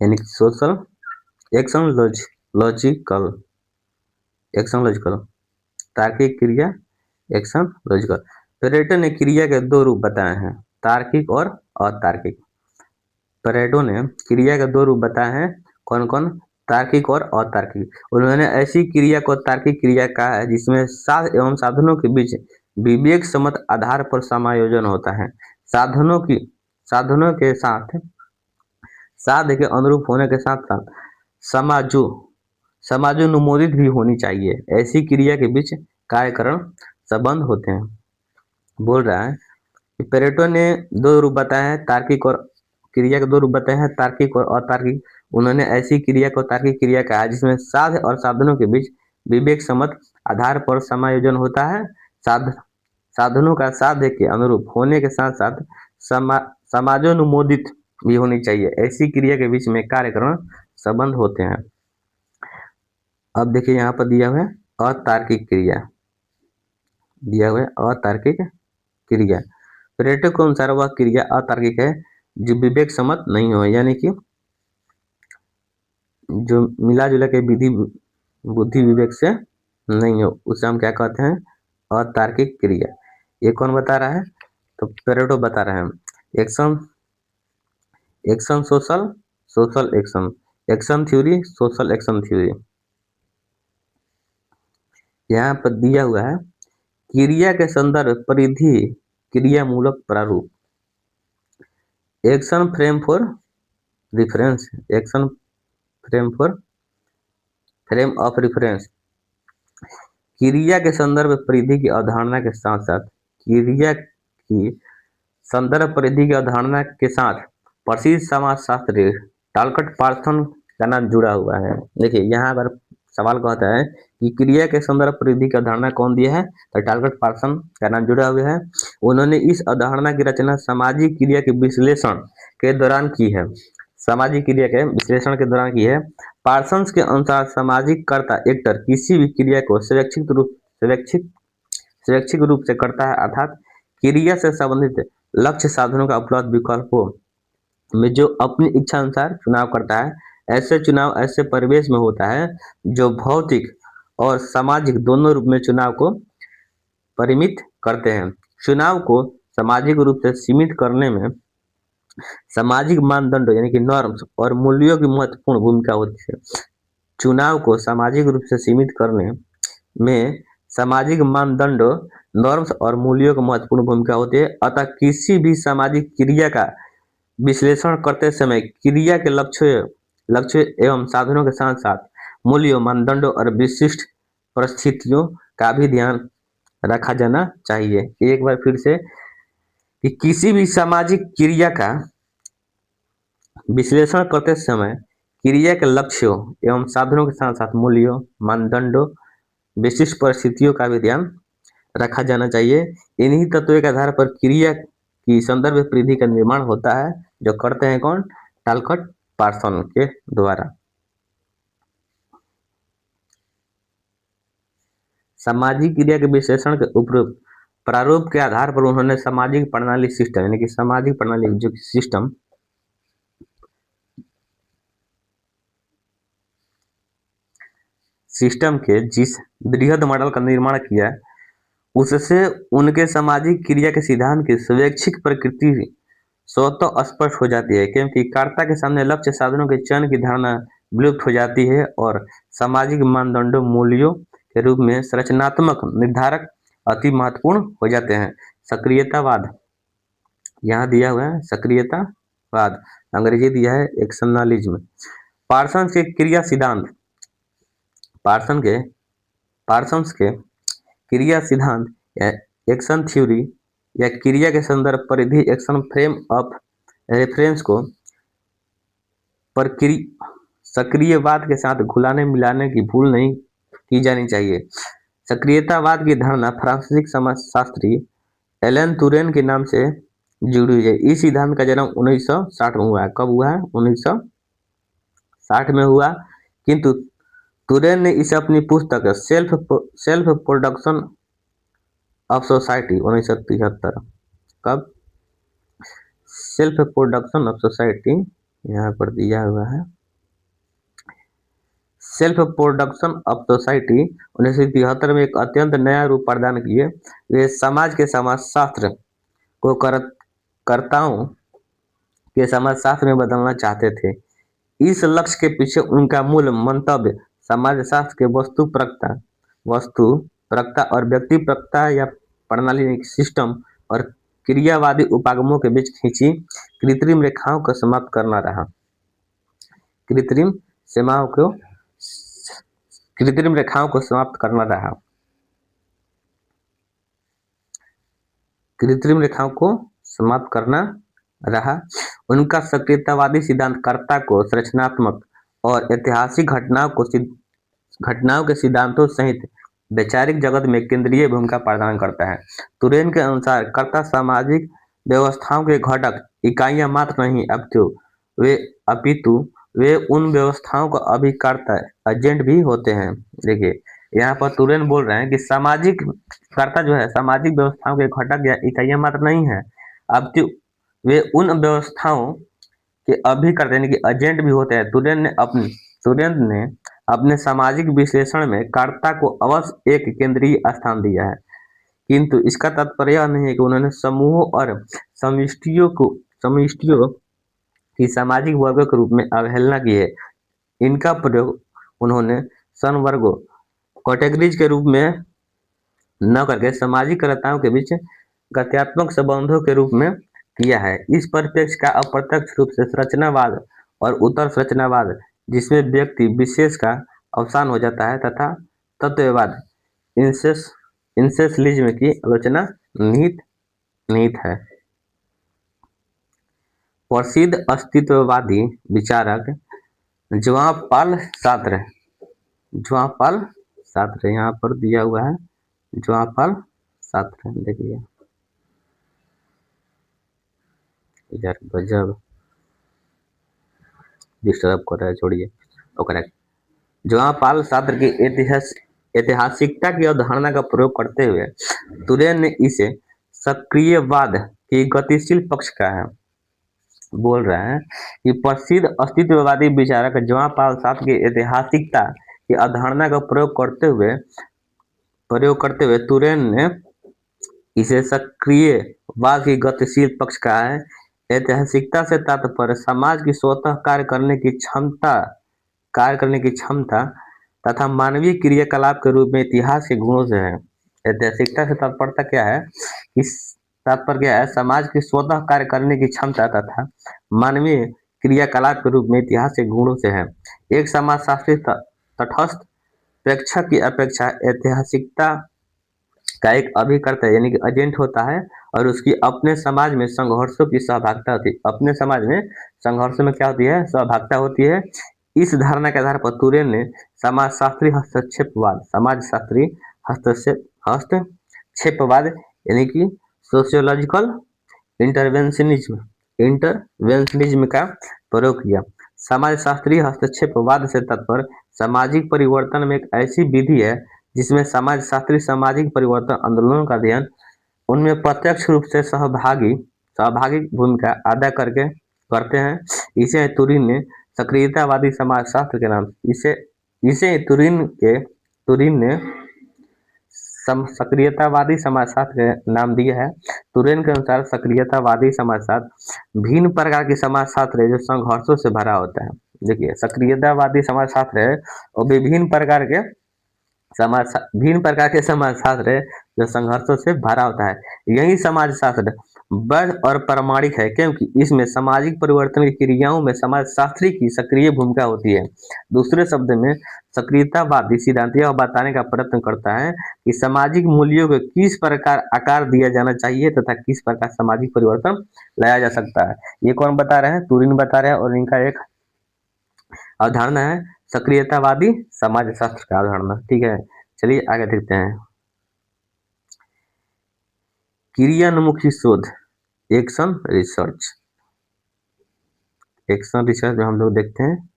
यानी सोशल एक्शन लॉजिकल तार्किक क्रिया एक्शन लॉजिकल। पेरेटो ने क्रिया के 2 रूप बताए हैं, तार्किक और अतार्किक। पेरेटो ने क्रिया के 2 रूप बताए हैं, कौन कौन? तार्किक और अतार्किक। उन्होंने ऐसी क्रिया को तार्किक क्रिया कहा है जिसमें साध एवं साधनों के बीच विवेक सम्मत आधार पर समायोजन होता है। साधनों के साथ साध्य के अनुरूप होने के साथ साथ समाजोनुमोदित भी होनी चाहिए। ऐसी क्रिया के बीच कार्यकरण संबंध होते हैं। बोल रहा है कि पेरेटो ने 2 रूप बताए हैं, तार्किक और क्रिया के 2 रूप बताए हैं, तार्किक और अतार्किक। उन्होंने ऐसी क्रिया को तार्किक क्रिया कहा है जिसमें साध्य और साधनों के बीच विवेक सम्मत आधार पर समायोजन होता है। साधनों का साध्य के अनुरूप होने के साथ साथ समाजोनुमोदित भी होनी चाहिए। ऐसी क्रिया के बीच में कार्यकरण संबंध होते हैं। अब देखिए यहाँ पर दिया हुआ है अतार्किक क्रिया, अतार्किक क्रिया। पेरेटो के अनुसार वह क्रिया अतार्किक है जो विवेक सम्मत नहीं हो, यानी कि जो मिला जुला के बुद्धि विवेक से नहीं हो, उसे हम क्या कहते हैं? अतार्किक क्रिया। ये कौन बता रहा है? तो पेरेटो बता रहे हैं। Action social action theory, social action theory. यहाँ पर दिया हुआ है क्रिया के संदर्भ परिधि क्रिया मूलक प्रारूप। Action frame for reference, action frame of reference. क्रिया के संदर्भ परिधि की अवधारणा के साथ साथ क्रिया की संदर्भ परिधि की अवधारणा के साथ प्रसिद्ध समाजशास्त्री टलकट पार्सन का नाम जुड़ा हुआ है। देखिए यहाँ पर सवाल कहता है कि क्रिया के संदर्भ परिधि की अवधारणा कौन दिया है? तो टलकट पार्सन का नाम जुड़ा हुआ है। उन्होंने इस अवधारणा की रचना सामाजिक क्रिया के विश्लेषण के दौरान की है। सामाजिक क्रिया के विश्लेषण के दौरान की है। पार्सन्स के अनुसार सामाजिक कर्ता एक्टर किसी भी क्रिया को स्वैच्छिक रूप से करता है, अर्थात क्रिया से संबंधित लक्ष्य साधनों का उपलब्ध विकल्पों में जो अपनी इच्छा अनुसार चुनाव करता है। ऐसे चुनाव ऐसे परिवेश में होता है जो भौतिक और सामाजिक दोनों रूप में चुनाव को परिमित करते हैं। चुनाव को सामाजिक रूप से सीमित करने में सामाजिक मानदंडों यानी कि नॉर्म्स और मूल्यों की महत्वपूर्ण भूमिका होती है। चुनाव को सामाजिक रूप से सीमित करने में सामाजिक मानदंडों, नॉर्म्स और मूल्यों की महत्वपूर्ण भूमिका होती है। अतः किसी भी सामाजिक क्रिया का विश्लेषण करते समय क्रिया के लक्ष्य एवं साधनों के साथ साथ मूल्यों, मानदंडों और विशिष्ट परिस्थितियों का भी ध्यान रखा जाना चाहिए। एक बार फिर से कि किसी भी सामाजिक क्रिया का विश्लेषण करते समय क्रिया के लक्ष्यों एवं साधनों के साथ साथ मूल्यों, मानदंडों, विशिष्ट परिस्थितियों का भी ध्यान रखा जाना चाहिए। इन्हीं तत्वों के आधार पर क्रिया की संदर्भ परिधि का निर्माण होता है, जो करते हैं कौन? टलकट पार्सन के द्वारा। सामाजिक क्रिया के विश्लेषण के उपरोक्त प्रारूप के आधार पर उन्होंने सामाजिक प्रणाली सिस्टम यानी कि सामाजिक प्रणाली जो सिस्टम के जिस बृहद मॉडल का निर्माण किया उससे उनके सामाजिक क्रिया के सिद्धांत की स्वैच्छिक प्रकृति स्वतः स्पष्ट हो जाती है, क्योंकि कर्ता के सामने लक्ष्य साधनों के चयन की धारणा विलुप्त हो जाती है और सामाजिक मानदंडों मूल्यों के रूप में संरचनात्मक निर्धारक अति महत्वपूर्ण हो जाते हैं। सक्रियतावाद यहाँ दिया हुआ है, सक्रियतावाद अंग्रेजी दिया है एक्शनलिज्म। पार्सन्स के क्रिया सिद्धांत, पार्सन्स के क्रिया सिद्धांत या एक्शन थ्योरी या क्रिया के संदर्भ परिधि एक्शन फ्रेम ऑफ रेफरेंस को सक्रियवाद के साथ घुलाने मिलाने की भूल नहीं की जानी चाहिए। सक्रियतावाद की धारणा फ्रांसीसी समाजशास्त्री एलन तुरेन के नाम से जुड़ी हुई है। इस सिद्धांत का जन्म 1960 में हुआ है। कब हुआ है? 1960 में हुआ, किंतु तुरेन ने इसे अपनी पुस्तक सेल्फ प्रोडक्शन ऑफ सोसाइटी 1973, कब? सेल्फ प्रोडक्शन ऑफ सोसाइटी यहाँ पर दिया हुआ है, सेल्फ प्रोडक्शन ऑफ सोसाइटी 1973 में एक अत्यंत नया रूप प्रदान किए। वे समाज के समाजशास्त्र को कर्ताओं के समाजशास्त्र में बदलना चाहते थे। इस लक्ष्य के पीछे उनका मूल मंतव्य समाजशास्त्र के वस्तुपरकता और व्यक्तिपरकता या प्रणाली सिस्टम और क्रियावादी उपागमों के बीच खींची कृत्रिम रेखाओं को समाप्त करना रहा। कृत्रिम रेखाओं को समाप्त करना रहा। कृत्रिम रेखाओं को समाप्त करना रहा। उनका सक्रियतावादी सिद्धांत कर्ता को संरचनात्मक और ऐतिहासिक घटनाओं के सिद्धांतों सहित वैचारिक जगत में केंद्रीय भूमिका प्रदान करता है। तुरेन के अनुसार कर्ता सामाजिक व्यवस्थाओं के घटक इकाइयां मात्र नहीं अपितु वे उन व्यवस्थाओं का अभिकर्ता एजेंट भी होते हैं। देखिए यहाँ पर तुरेन बोल रहे हैं कि सामाजिक कर्ता जो है सामाजिक व्यवस्थाओं के घटक या इकाइयां मात्र नहीं है, अपितु वे उन व्यवस्थाओं के अभिकर्ता यानी कि एजेंट भी होते हैं। तुरेन ने अपने सामाजिक विश्लेषण में कर्ता को अवश्य एक केंद्रीय स्थान दिया है, किंतु इसका तात्पर्य यह नहीं है कि उन्होंने समूहों और समष्टियों की सामाजिक वर्गों के रूप में अवहेलना की है। इनका प्रयोग उन्होंने संवर्गों कैटेगरीज के रूप में न करके सामाजिक कर्ताओं के बीच गत्यात्मक संबंधों के रूप में किया है। इस परिप्रेक्ष्य का अप्रत्यक्ष रूप से संरचनावाद और उत्तर संरचनावाद, जिसमें व्यक्ति विशेष का अवसान हो जाता है, तथा तत्ववाद इंसेसलिज्म की आलोचना निहित है। प्रसिद्ध अस्तित्ववादी विचारक ज्वां-पाल सार्त्र यहाँ पर दिया हुआ है, ज्वां-पाल सार्त्र। देखिए यार गजब डिस्टर्ब कर रहा है, छोड़िए। ओके, ज्वां-पाल सार्त्र की ऐतिहासिकता की अवधारणा का प्रयोग करते हुए तुरेन ने इसे सक्रियवाद की गतिशील पक्ष का है। बोल रहे हैं कि प्रसिद्ध अस्तित्ववादी विचारक ज्वां-पाल सार्त्र की ऐतिहासिकता की अवधारणा का प्रयोग करते हुए तुरेन ने इसे सक्रियवाद की गतिशील पक्ष कहा है। ऐतिहासिकता से तात्पर्य समाज की स्वतः कार्य करने की क्षमता तथा मानवीय क्रियाकलाप के रूप में इतिहास के गुणों से है। ऐतिहासिकता से तात्पर्य क्या है? समाज की स्वतः कार्य करने की क्षमता तथा मानवीय क्रियाकलाप के रूप में इतिहास के गुणों से है। एक समाजशास्त्री तटस्थ प्रेक्षक की अपेक्षा ऐतिहासिकता का एक अभिकर्ता यानी कि एजेंट होता है और उसकी अपने समाज में संघर्षों की सहभागिता होती है। अपने समाज में संघर्षों में क्या होती है? सहभागिता होती है। इस धारणा के आधार पर तुरेन ने समाजशास्त्री हस्तक्षेपवाद यानी कि सोशियोलॉजिकल इंटरवेंशनिज्म का प्रयोग किया। समाजशास्त्री हस्तक्षेपवाद से तात्पर्य सामाजिक परिवर्तन में एक ऐसी विधि है जिसमें समाजशास्त्री सामाजिक परिवर्तन आंदोलनों का अध्ययन उनमें प्रत्यक्ष रूप से सहभागी भूमिका अदा करते हैं। इसे तुरीन ने सक्रियतावादी समाजशास्त्र के नाम इसे इसे तुरीन ने सक्रियतावादी समाजशास्त्र के नाम दिया है। तुरीन के अनुसार सक्रियतावादी समाजशास्त्र भिन्न प्रकार की समाजशास्त्र है जो संघर्षों से भरा होता है। देखिए, सक्रियतावादी समाजशास्त्र है और भिन्न प्रकार के समाजशास्त्र है जो संघर्षों से भरा होता है। यही समाजशास्त्र वैध और प्रामाणिक है क्योंकि इसमें सामाजिक परिवर्तन की क्रियाओं में समाजशास्त्री की सक्रिय भूमिका होती है। दूसरे शब्द में सक्रियतावादी सिद्धांत यह बताने का प्रयत्न करता है कि सामाजिक मूल्यों को किस प्रकार आकार दिया जाना चाहिए तथा किस प्रकार सामाजिक परिवर्तन लाया जा सकता है। ये कौन बता रहे हैं? तुरीन बता रहे हैं और इनका एक अवधारणा है सक्रियतावादी समाजशास्त्र का अवधारणा। ठीक है, चलिए आगे देखते हैं। क्रियान्मुखी शोध, एक्शन रिसर्च में हम लोग देखते हैं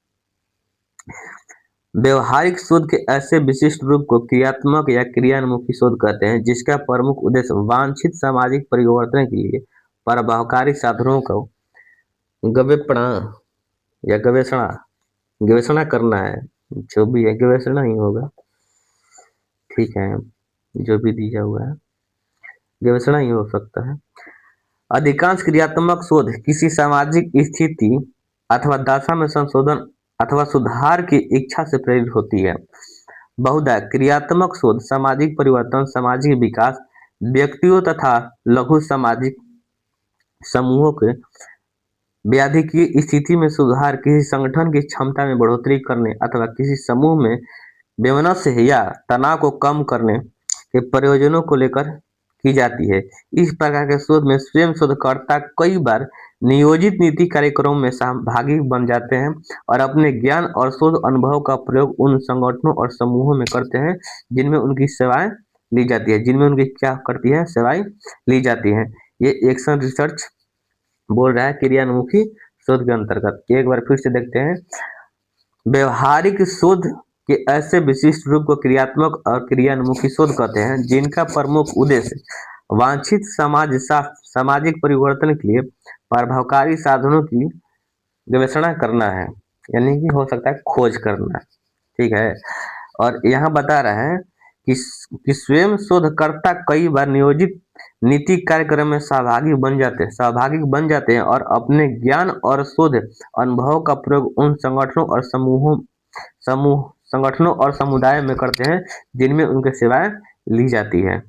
व्यवहारिक शोध के ऐसे विशिष्ट रूप को क्रियात्मक या क्रियान्मुखी शोध कहते हैं जिसका प्रमुख उद्देश्य वांछित सामाजिक परिवर्तन के लिए प्रभावकारी साधनों को गवेषणा करना है। जो भी है गवेषणा ही होगा, ठीक है, जो भी दिया हुआ है गवेषणा ही हो सकता है। अधिकांश क्रियात्मक शोध किसी सामाजिक स्थिति अथवा दशा में संशोधन अथवा सुधार की इच्छा से प्रेरित होती है। बहुधा क्रियात्मक शोध सामाजिक परिवर्तन, सामाजिक विकास, व्यक्तियों तथा लघु सामाजिक समूहों के व्याधि की स्थिति में सुधार, किसी संगठन की क्षमता में बढ़ोतरी करने अथवा किसी समूह में वैमनस्य या तनाव को कम करने के प्रयोजनों को लेकर की जाती है। इस प्रकार के शोध में स्वयं शोधकर्ता कई बार नियोजित नीति कार्यक्रमों में सहभागी बन जाते हैं और अपने ज्ञान और शोध अनुभव का प्रयोग उन संगठनों और समूहों में करते हैं जिनमें उनकी सेवाएं ली जाती है सेवाएं ली जाती हैं। ये एक्शन रिसर्च बोल रहा है क्रियान्मुखी शोध के अंतर्गत। एक बार फिर से देखते हैं। व्यवहारिक शोध के ऐसे विशिष्ट रूप को क्रियात्मक और क्रियान्मुखी शोध कहते हैं जिनका प्रमुख उद्देश्य वांछित सामाजिक परिवर्तन के लिए प्रभावकारी साधनों की गवेषणा करना है, यानी कि हो सकता है खोज करना। ठीक है, और यहाँ बता रहा है कि स्वयं शोधकर्ता कई बार नियोजित नीति कार्यक्रम में सहभागी बन जाते हैं और अपने ज्ञान और शोध अनुभव का प्रयोग उन संगठनों और समुदाय में करते हैं जिनमें उनकी सेवाएं ली जाती है।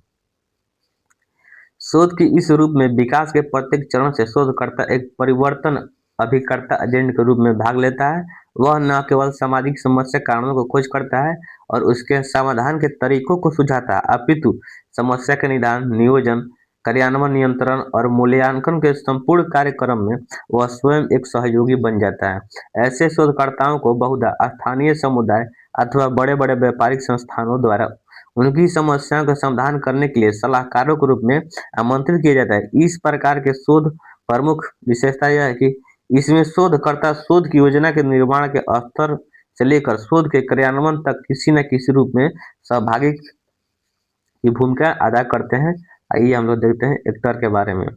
शोध के इस रूप में विकास के प्रत्येक चरण से शोधकर्ता एक परिवर्तन अभिकर्ता एजेंट के रूप में भाग लेता है। वह न केवल सामाजिक समस्या कारणों को खोज करता है और उसके समाधान के तरीकों को सुझाता है, अपितु समस्या के निदान, नियोजन, कार्यान्वयन, नियंत्रण और मूल्यांकन के संपूर्ण कार्यक्रम में वह स्वयं एक सहयोगी बन जाता है। ऐसे शोधकर्ताओं को बहुधा स्थानीय समुदाय अथवा बड़े बड़े व्यापारिक संस्थानों द्वारा उनकी समस्याओं का समाधान करने के लिए सलाहकारों के रूप में आमंत्रित किया जाता है। इस प्रकार के शोध प्रमुख विशेषता यह है कि इसमें शोधकर्ता शोध की योजना के निर्माण के स्तर से लेकर शोध के कार्यान्वयन तक किसी न किसी रूप में सहभागी की भूमिका अदा करते हैं। आइए हम लोग देखते हैं एक्टर के बारे में।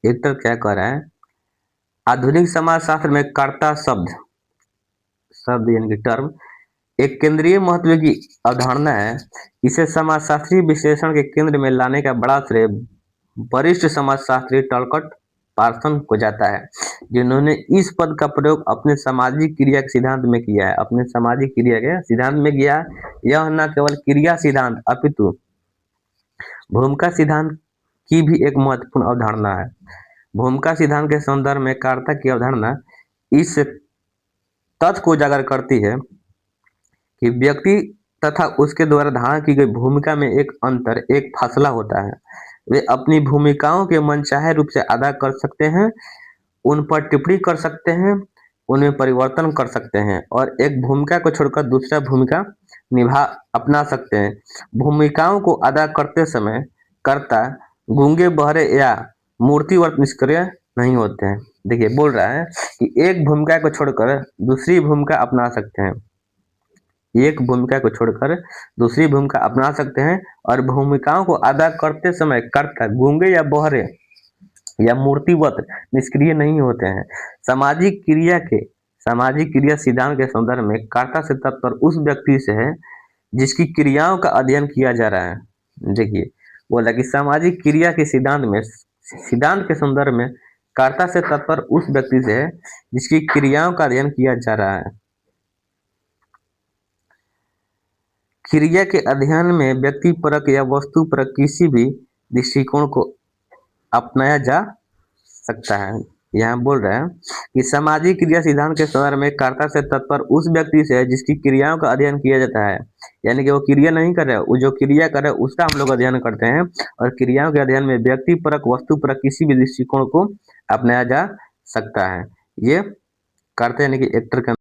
एक्टर क्या कह रहा है? आधुनिक समाजशास्त्र में कर्ता शब्द यानी कि टर्म एक केंद्रीय महत्व की अवधारणा है। इसे समाजशास्त्रीय विश्लेषण के केंद्र में लाने का बड़ा श्रेय वरिष्ठ समाजशास्त्री टलकट पार्सन को जाता है, जिन्होंने इस पद का प्रयोग अपने सामाजिक क्रिया के सिद्धांत में किया है। यह न केवल क्रिया सिद्धांत अपितु भूमिका सिद्धांत की भी एक महत्वपूर्ण अवधारणा है। भूमिका सिद्धांत के संदर्भ में कर्ता की अवधारणा इस तथ्य को उजागर करती है कि व्यक्ति तथा उसके द्वारा धारण की गई भूमिका में एक फासला होता है। वे अपनी भूमिकाओं के मनचाहे रूप से अदा कर सकते हैं, उन पर टिप्पणी कर सकते हैं, उनमें परिवर्तन कर सकते हैं और एक भूमिका को छोड़कर दूसरा भूमिका अपना सकते हैं। भूमिकाओं को अदा करते समय कर्ता गूंगे, बहरे या मूर्तिवत निष्क्रिय नहीं होते हैं। देखिए, बोल रहा है कि एक भूमिका को छोड़कर दूसरी भूमिका अपना सकते हैं। एक भूमिका को छोड़कर दूसरी भूमिका अपना सकते हैं और भूमिकाओं को अदा करते समय कर्ता गूंगे या बहरे या मूर्तिवत निष्क्रिय नहीं होते हैं। सामाजिक क्रिया सिद्धांत के संदर्भ में कर्ता से तत्पर उस व्यक्ति से है जिसकी क्रियाओं का अध्ययन किया जा रहा है। देखिए बोला कि सामाजिक क्रिया के सिद्धांत के संदर्भ में कर्ता से तत्पर उस व्यक्ति से है जिसकी क्रियाओं का अध्ययन किया जा रहा है। क्रिया के अध्ययन में व्यक्तिपरक या वस्तुपरक किसी भी दृष्टिकोण को अपनाया जा सकता है। यहाँ बोल रहे हैं कि सामाजिक क्रिया सिद्धांत के संदर्भ में कर्ता से तत्पर उस व्यक्ति से है जिसकी क्रियाओं का अध्ययन किया जाता है। यानी कि वो क्रिया नहीं कर रहे, वो जो क्रिया कर रहे हैं उसका हम लोग अध्ययन करते हैं। और क्रियाओं के अध्ययन में व्यक्तिपरक वस्तुपरक किसी भी दृष्टिकोण को अपनाया जा सकता है। ये करते यानी कि एक्टर का